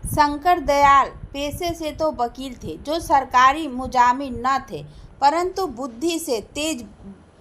शंकर दयाल पेशे से तो वकील थे, जो सरकारी मुजामिन न थे, परंतु बुद्धि से तेज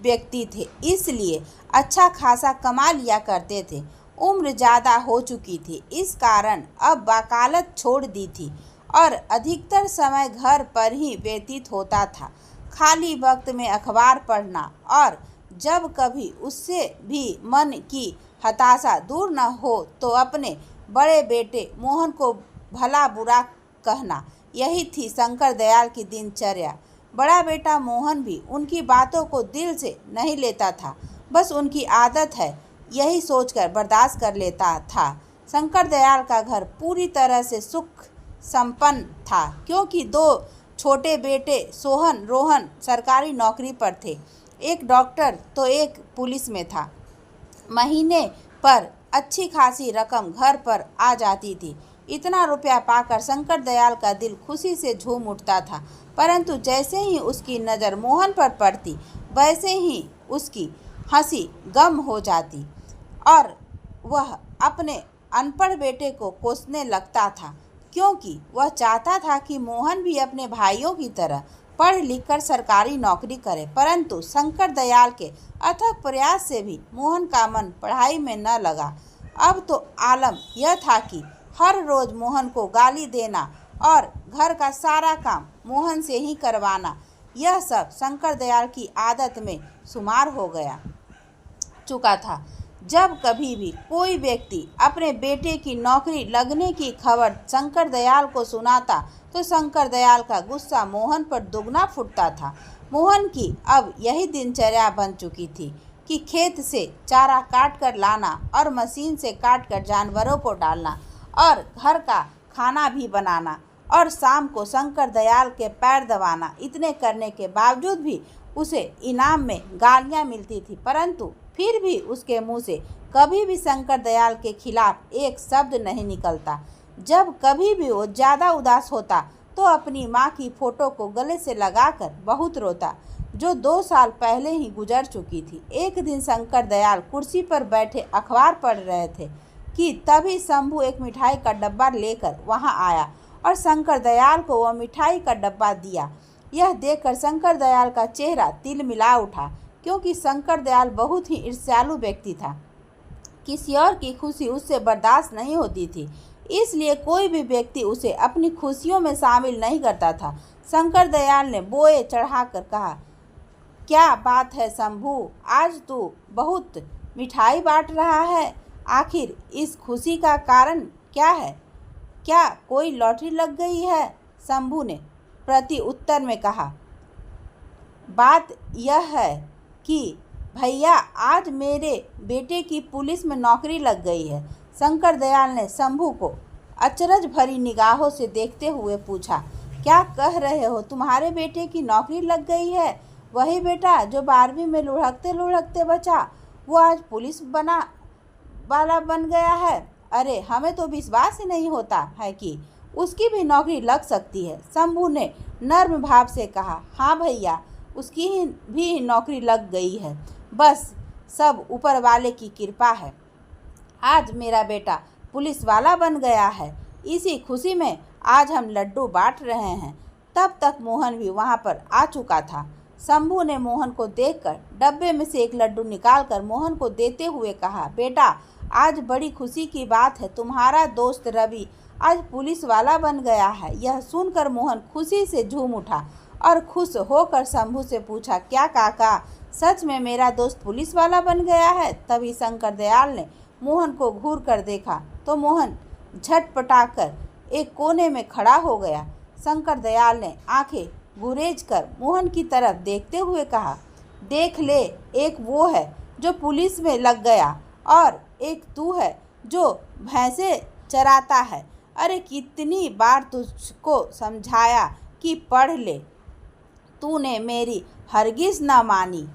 व्यक्ति थे, इसलिए अच्छा खासा कमा लिया करते थे। उम्र ज़्यादा हो चुकी थी, इस कारण अब वकालत छोड़ दी थी और अधिकतर समय घर पर ही व्यतीत होता था। खाली वक्त में अखबार पढ़ना और जब कभी उससे भी मन की हताशा दूर न हो तो अपने बड़े बेटे मोहन को भला बुरा कहना, यही थी शंकर दयाल की दिनचर्या। बड़ा बेटा मोहन भी उनकी बातों को दिल से नहीं लेता था, बस उनकी आदत है यही सोचकर बर्दाश्त कर लेता था। शंकर दयाल का घर पूरी तरह से सुख संपन्न था, क्योंकि दो छोटे बेटे सोहन रोहन सरकारी नौकरी पर थे। एक डॉक्टर तो एक पुलिस में था। महीने पर अच्छी खासी रकम घर पर आ जाती थी। इतना रुपया पाकर शंकर दयाल का दिल खुशी से झूम उठता था, परंतु जैसे ही उसकी नज़र मोहन पर पड़ती, वैसे ही उसकी हंसी गम हो जाती और वह अपने अनपढ़ बेटे को कोसने लगता था, क्योंकि वह चाहता था कि मोहन भी अपने भाइयों की तरह पढ़ लिख कर सरकारी नौकरी करे। परंतु शंकर दयाल के अथक प्रयास से भी मोहन का मन पढ़ाई में न लगा। अब तो आलम यह था कि हर रोज मोहन को गाली देना और घर का सारा काम मोहन से ही करवाना, यह सब शंकर दयाल की आदत में शुमार हो गया चुका था। जब कभी भी कोई व्यक्ति अपने बेटे की नौकरी लगने की खबर शंकर दयाल को सुनाता तो शंकर दयाल का गुस्सा मोहन पर दुगना फुटता था। मोहन की अब यही दिनचर्या बन चुकी थी कि खेत से चारा काट कर लाना और मशीन से काट कर जानवरों को डालना और घर का खाना भी बनाना और शाम को शंकर दयाल के पैर दबाना। इतने करने के बावजूद भी उसे इनाम में गालियां मिलती थी, परंतु फिर भी उसके मुंह से कभी भी शंकर दयाल के खिलाफ एक शब्द नहीं निकलता। जब कभी भी वो ज़्यादा उदास होता तो अपनी माँ की फोटो को गले से लगाकर बहुत रोता, जो 2 साल पहले ही गुजर चुकी थी। एक दिन शंकर दयाल कुर्सी पर बैठे अखबार पढ़ रहे थे कि तभी शंभू एक मिठाई का डब्बा लेकर वहाँ आया और शंकर दयाल को वह मिठाई का डब्बा दिया। यह देखकर शंकर दयाल का चेहरा तिलमिला उठा, क्योंकि शंकर दयाल बहुत ही ईर्ष्यालु व्यक्ति था। किसी और की खुशी उससे बर्दाश्त नहीं होती थी, इसलिए कोई भी व्यक्ति उसे अपनी खुशियों में शामिल नहीं करता था। शंकर दयाल ने बोए चढ़ाकर कहा, क्या बात है शंभू, आज तू बहुत मिठाई बांट रहा है। आखिर इस खुशी का कारण क्या है? क्या कोई लॉटरी लग गई है? शंभू ने प्रति उत्तर में कहा, बात यह है कि भैया आज मेरे बेटे की पुलिस में नौकरी लग गई है। शंकर दयाल ने शंभू को अचरज भरी निगाहों से देखते हुए पूछा, क्या कह रहे हो, तुम्हारे बेटे की नौकरी लग गई है? वही बेटा जो 12वीं में लुढ़कते लुढ़कते बचा, वो आज पुलिस वाला बन गया है। अरे हमें तो विश्वास ही नहीं होता है कि उसकी भी नौकरी लग सकती है। शंभू ने नर्म भाव से कहा, हाँ भैया, उसकी भी नौकरी लग गई है, बस सब ऊपर वाले की कृपा है। आज मेरा बेटा पुलिस वाला बन गया है, इसी खुशी में आज हम लड्डू बांट रहे हैं। तब तक मोहन भी वहाँ पर आ चुका था। शंभू ने मोहन को देखकर डब्बे में से एक लड्डू निकालकर मोहन को देते हुए कहा, बेटा आज बड़ी खुशी की बात है, तुम्हारा दोस्त रवि आज पुलिस वाला बन गया है। यह सुनकर मोहन खुशी से झूम उठा और खुश होकर शंभू से पूछा, क्या काका, सच में मेरा दोस्त पुलिस वाला बन गया है? तभी शंकर दयाल ने मोहन को घूर कर देखा तो मोहन झटपटाकर एक कोने में खड़ा हो गया। शंकर दयाल ने आंखें गुरेज कर मोहन की तरफ देखते हुए कहा, देख ले, एक वो है जो पुलिस में लग गया और एक तू है जो भैंसे चराता है। अरे कितनी बार तुझको समझाया कि पढ़ ले, तूने मेरी हरगिज़ ना मानी।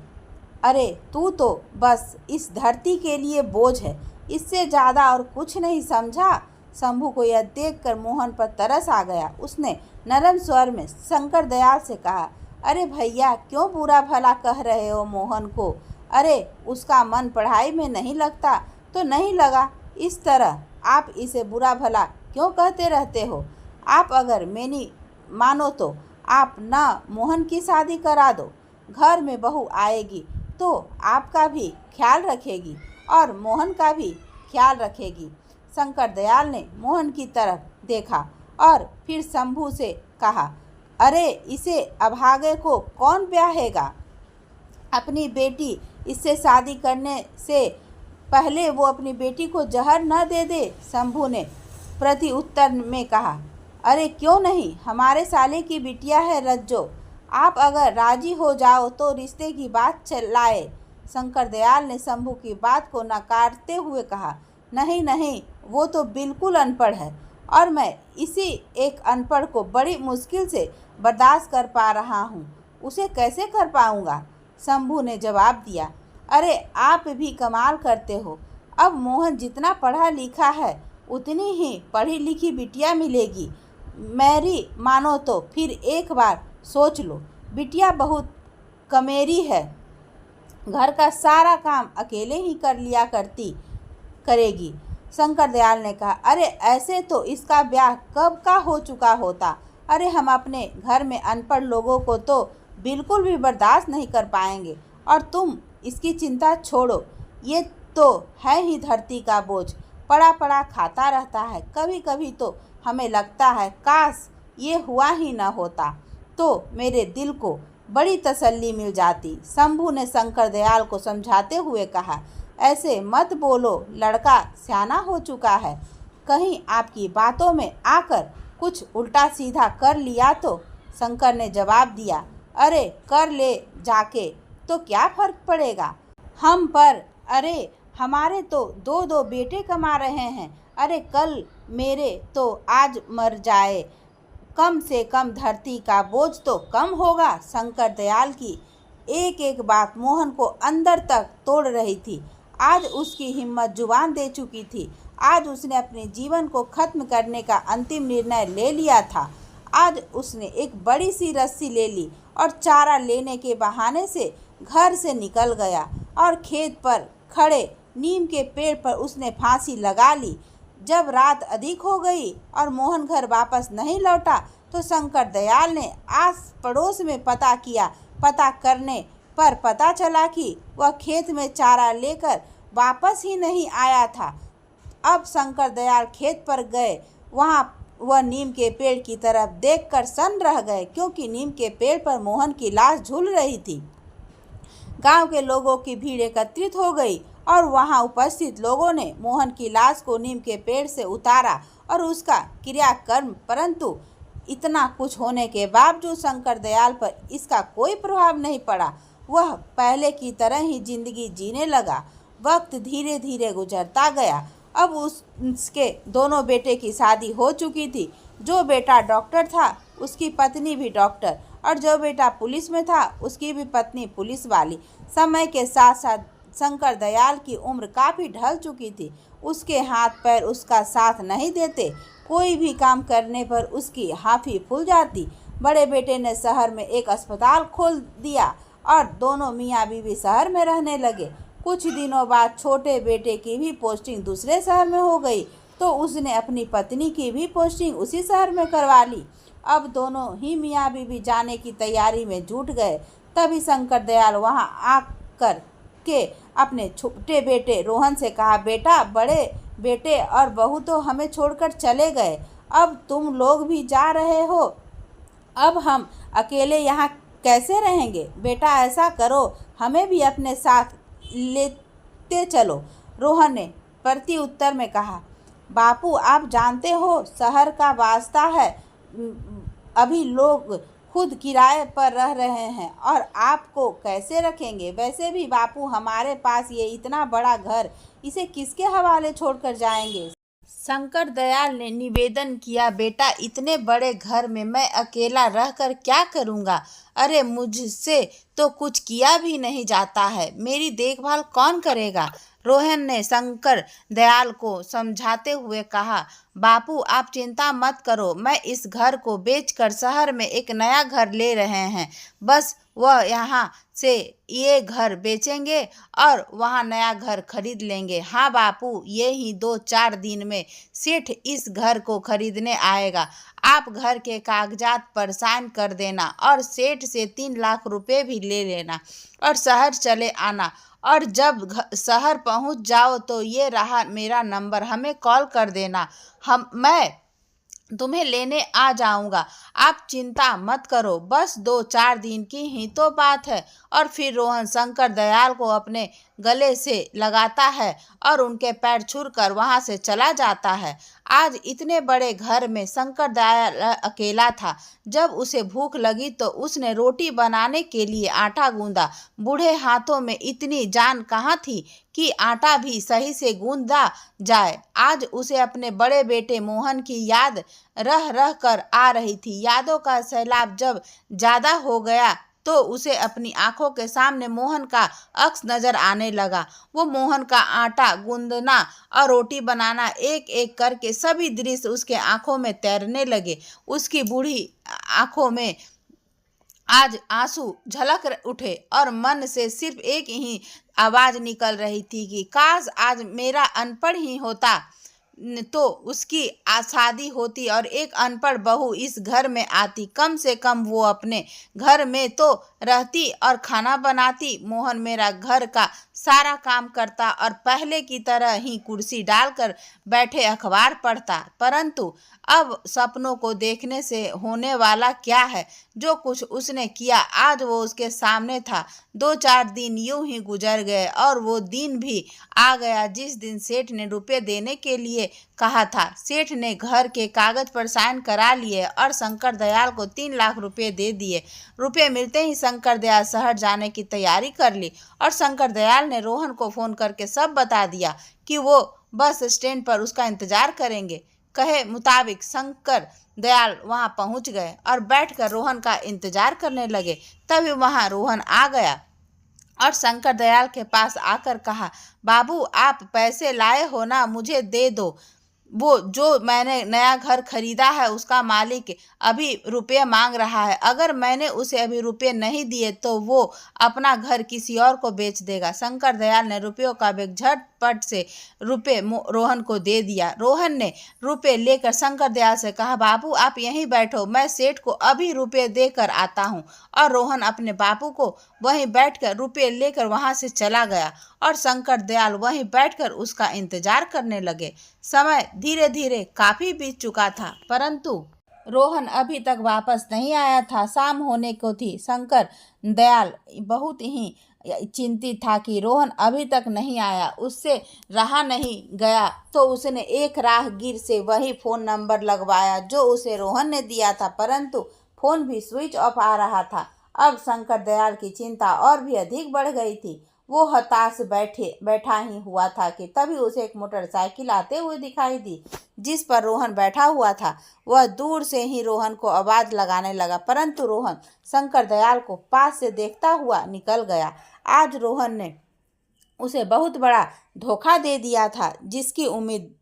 अरे तू तो बस इस धरती के लिए बोझ है, इससे ज़्यादा और कुछ नहीं समझा। शंभू को यह देखकर मोहन पर तरस आ गया। उसने नरम स्वर में शंकर दयाल से कहा, अरे भैया क्यों बुरा भला कह रहे हो मोहन को? अरे उसका मन पढ़ाई में नहीं लगता तो नहीं लगा, इस तरह आप इसे बुरा भला क्यों कहते रहते हो? आप अगर मेरी मानो तो आप ना मोहन की शादी करा दो। घर में बहू आएगी तो आपका भी ख्याल रखेगी और मोहन का भी ख्याल रखेगी। शंकर दयाल ने मोहन की तरफ देखा और फिर शंभू से कहा, अरे इसे अभागे को कौन ब्याहेगा? अपनी बेटी इससे शादी करने से पहले वो अपनी बेटी को जहर न दे दे। शंभू ने प्रति उत्तर में कहा, अरे क्यों नहीं, हमारे साले की बिटिया है रज्जो, आप अगर राजी हो जाओ तो रिश्ते की बात चलाए। शंकर दयाल ने शंभू की बात को नकारते हुए कहा, नहीं नहीं, वो तो बिल्कुल अनपढ़ है और मैं इसी एक अनपढ़ को बड़ी मुश्किल से बर्दाश्त कर पा रहा हूँ, उसे कैसे कर पाऊँगा? शंभू ने जवाब दिया, अरे आप भी कमाल करते हो। अब मोहन जितना पढ़ा लिखा है उतनी ही पढ़ी लिखी बिटिया मिलेगी। मेरी मानो तो फिर एक बार सोच लो। बिटिया बहुत कमेरी है, घर का सारा काम अकेले ही कर लिया करेगी। शंकर दयाल ने कहा, अरे ऐसे तो इसका ब्याह कब का हो चुका होता। अरे हम अपने घर में अनपढ़ लोगों को तो बिल्कुल भी बर्दाश्त नहीं कर पाएंगे। और तुम इसकी चिंता छोड़ो, ये तो है ही धरती का बोझ, पड़ा पड़ा खाता रहता है। कभी कभी तो हमें लगता है काश ये हुआ ही न होता तो मेरे दिल को बड़ी तसल्ली मिल जाती। शंभू ने शंकर दयाल को समझाते हुए कहा, ऐसे मत बोलो, लड़का सियाना हो चुका है, कहीं आपकी बातों में आकर कुछ उल्टा सीधा कर लिया तो। शंकर ने जवाब दिया, अरे कर ले जाके तो क्या फर्क पड़ेगा हम पर। अरे हमारे तो दो दो बेटे कमा रहे हैं, अरे कल मेरे तो आज मर जाए, कम से कम धरती का बोझ तो कम होगा। शंकर दयाल की एक एक बात मोहन को अंदर तक तोड़ रही थी। आज उसकी हिम्मत जुबान दे चुकी थी। आज उसने अपने जीवन को खत्म करने का अंतिम निर्णय ले लिया था। आज उसने एक बड़ी सी रस्सी ले ली और चारा लेने के बहाने से घर से निकल गया और खेत पर खड़े नीम के पेड़ पर उसने फांसी लगा ली। जब रात अधिक हो गई और मोहन घर वापस नहीं लौटा तो शंकर दयाल ने आस पड़ोस में पता किया। पता करने पर पता चला कि वह खेत में चारा लेकर वापस ही नहीं आया था। अब शंकर दयाल खेत पर गए, वहाँ वह नीम के पेड़ की तरफ देखकर सन्न रह गए, क्योंकि नीम के पेड़ पर मोहन की लाश झूल रही थी। गांव के लोगों की भीड़ एकत्रित हो गई और वहां उपस्थित लोगों ने मोहन की लाश को नीम के पेड़ से उतारा और उसका क्रियाकर्म, परंतु इतना कुछ होने के बावजूद शंकर दयाल पर इसका कोई प्रभाव नहीं पड़ा। वह पहले की तरह ही जिंदगी जीने लगा। वक्त धीरे धीरे गुजरता गया। अब उसके दोनों बेटे की शादी हो चुकी थी। जो बेटा डॉक्टर था उसकी पत्नी भी डॉक्टर, और जो बेटा पुलिस में था उसकी भी पत्नी पुलिस वाली। समय के साथ साथ शंकर दयाल की उम्र काफ़ी ढल चुकी थी। उसके हाथ पैर उसका साथ नहीं देते। कोई भी काम करने पर उसकी हाफी फूल जाती। बड़े बेटे ने शहर में एक अस्पताल खोल दिया और दोनों मियाँ बीवी शहर में रहने लगे। कुछ दिनों बाद छोटे बेटे की भी पोस्टिंग दूसरे शहर में हो गई तो उसने अपनी पत्नी की भी पोस्टिंग उसी शहर में करवा ली। अब दोनों ही मियाँ बीवी जाने की तैयारी में जुट गए। तभी शंकर दयाल वहाँ आकर के अपने छोटे बेटे रोहन से कहा, बेटा, बड़े बेटे और बहू तो हमें छोड़कर चले गए, अब तुम लोग भी जा रहे हो, अब हम अकेले यहाँ कैसे रहेंगे? बेटा ऐसा करो, हमें भी अपने साथ लेते चलो। रोहन ने प्रति उत्तर में कहा, बापू आप जानते हो शहर का वास्ता है, अभी लोग खुद किराए पर रह रहे हैं और आपको कैसे रखेंगे? वैसे भी बापू हमारे पास ये इतना बड़ा घर, इसे किसके हवाले छोड़कर जाएंगे? शंकर दयाल ने निवेदन किया, बेटा इतने बड़े घर में मैं अकेला रहकर क्या करूँगा? अरे मुझसे तो कुछ किया भी नहीं जाता है, मेरी देखभाल कौन करेगा? रोहन ने शंकर दयाल को समझाते हुए कहा, बापू आप चिंता मत करो, मैं इस घर को बेचकर शहर में एक नया घर ले रहे हैं, बस वह यहाँ से ये घर बेचेंगे और वहाँ नया घर खरीद लेंगे। हाँ बापू, ये ही 2-4 दिन में सेठ इस घर को खरीदने आएगा। आप घर के कागजात पर साइन कर देना और सेठ से 3 लाख रुपए भी ले लेना और शहर चले आना। और जब शहर पहुँच जाओ तो ये रहा मेरा नंबर, हमें कॉल कर देना। मैं तुम्हें लेने आ जाऊंगा। आप चिंता मत करो, बस 2-4 दिन की ही तो बात है। और फिर रोहन शंकर दयाल को अपने गले से लगाता है और उनके पैर छूकर वहां से चला जाता है। आज इतने बड़े घर में शंकर दयाल अकेला था। जब उसे भूख लगी तो उसने रोटी बनाने के लिए आटा गूंदा। बूढ़े हाथों में इतनी जान कहाँ थी कि आटा भी सही से गूंदा जाए। आज उसे अपने बड़े बेटे मोहन की याद रह रह कर आ रही थी। यादों का सैलाब जब ज्यादा हो गया तो उसे अपनी आंखों के सामने मोहन का अक्स नजर आने लगा। वो मोहन का आटा गूंदना और रोटी बनाना एक एक करके सभी दृश्य उसके आंखों में तैरने लगे। उसकी बूढ़ी आंखों में आज आंसू झलक उठे और मन से सिर्फ एक ही आवाज निकल रही थी कि काश आज मेरा अनपढ़ ही होता तो उसकी शादी होती और एक अनपढ़ बहू इस घर में आती। कम से कम वो अपने घर में तो रहती और खाना बनाती। मोहन मेरा घर का सारा काम करता और पहले की तरह ही कुर्सी डालकर बैठे अखबार पढ़ता। परंतु अब सपनों को देखने से होने वाला क्या है? जो कुछ उसने किया आज वो उसके सामने था। 2-4 दिन यूं ही गुजर गए और वो दिन भी आ गया जिस दिन सेठ ने रुपए देने के लिए कहा था। सेठ ने घर के कागज पर साइन करा लिए और शंकर दयाल को 3 लाख रुपए दे दिए। रुपए मिलते ही शंकर दयाल शहर जाने की तैयारी कर ली और शंकर दयाल ने रोहन को फोन करके सब बता दिया कि वो बस स्टैंड पर उसका इंतजार करेंगे। कहे मुताबिक शंकर दयाल वहां पहुंच गए और बैठकर रोहन का इंतजार करने लगे। तभी वहां रोहन आ गया और शंकर दयाल के पास आकर कहा, बाबू आप पैसे लाए हो ना, मुझे दे दो। वो जो मैंने नया घर खरीदा है उसका मालिक अभी रुपये मांग रहा है। अगर मैंने उसे अभी रुपये नहीं दिए तो वो अपना घर किसी और को बेच देगा। शंकर दयाल ने रुपयों का बैग झटपट से रुपये रोहन को दे दिया। रोहन ने रुपये लेकर शंकर दयाल से कहा, बाबू आप यहीं बैठो, मैं सेठ को अभी रुपये देकर आता हूँ। और रोहन अपने बापू को वहीं बैठकर रुपये लेकर वहां से चला गया और शंकर दयाल वहीं बैठकर उसका इंतजार करने लगे। समय धीरे धीरे काफी बीत चुका था परंतु रोहन अभी तक वापस नहीं आया था। शाम होने को थी। शंकर दयाल बहुत ही चिंतित था कि रोहन अभी तक नहीं आया, उससे रहा नहीं गया तो उसने एक राहगीर से वही फोन नंबर लगवाया जो उसे रोहन ने दिया था, परंतु फोन भी स्विच ऑफ आ रहा था। अब शंकर दयाल की चिंता और भी अधिक बढ़ गई थी। वो हताश बैठा ही हुआ था कि तभी उसे एक मोटरसाइकिल आते हुए दिखाई दी जिस पर रोहन बैठा हुआ था। वह दूर से ही रोहन को आवाज लगाने लगा, परंतु रोहन शंकर दयाल को पास से देखता हुआ निकल गया। आज रोहन ने उसे बहुत बड़ा धोखा दे दिया था जिसकी उम्मीद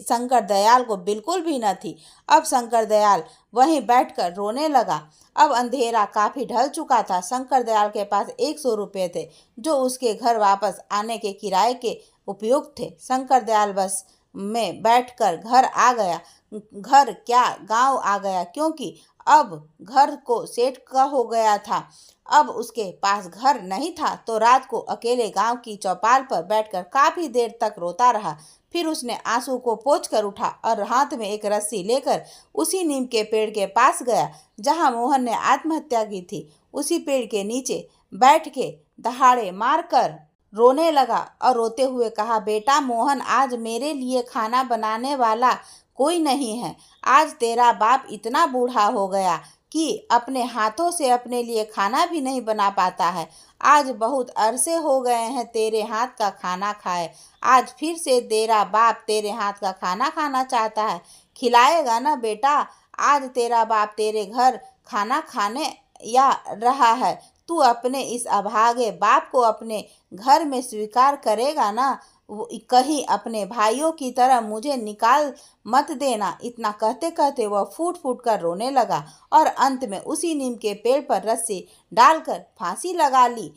शंकर दयाल को बिल्कुल भी न थी। अब शंकर दयाल वहीं बैठकर रोने लगा। अब अंधेरा काफी ढल चुका था। शंकर दयाल के पास 100 रुपये थे जो उसके घर वापस आने के किराए के उपयुक्त थे। शंकर दयाल बस में बैठकर घर आ गया। घर क्या गांव आ गया, क्योंकि अब घर को सेठ का हो गया था। अब उसके पास घर नहीं था तो रात को अकेले गांव की चौपाल पर बैठकर काफी देर तक रोता रहा। फिर उसने आंसू को पोंछ कर उठा और हाथ में एक रस्सी लेकर उसी नीम के पेड़ के पास गया जहां मोहन ने आत्महत्या की थी। उसी पेड़ के नीचे बैठ के दहाड़े मारकर रोने लगा और रोते हुए कहा, बेटा मोहन, आज मेरे लिए खाना बनाने वाला कोई नहीं है। आज तेरा बाप इतना बूढ़ा हो गया कि अपने हाथों से अपने लिए खाना भी नहीं बना पाता है। आज बहुत अरसे हो गए हैं तेरे हाथ का खाना खाए। आज फिर से तेरा बाप तेरे हाथ का खाना खाना चाहता है। खिलाएगा ना बेटा? आज तेरा बाप तेरे घर खाना खाने या रहा है। तू अपने इस अभागे बाप को अपने घर में स्वीकार करेगा ना? कहीं अपने भाइयों की तरह मुझे निकाल मत देना। इतना कहते कहते वह फूट फूट कर रोने लगा और अंत में उसी नीम के पेड़ पर रस्सी डालकर फांसी लगा ली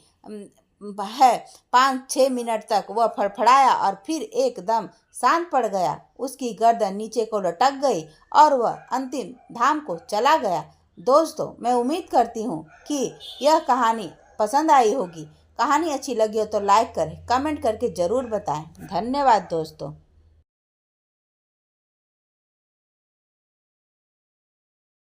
है। 5-6 मिनट तक वह फड़फड़ाया और फिर एकदम शांत पड़ गया। उसकी गर्दन नीचे को लटक गई और वह अंतिम धाम को चला गया। दोस्तों, मैं उम्मीद करती हूँ कि यह कहानी पसंद आई होगी। कहानी अच्छी लगी हो तो लाइक करें, कमेंट करके ज़रूर बताएं। धन्यवाद दोस्तों।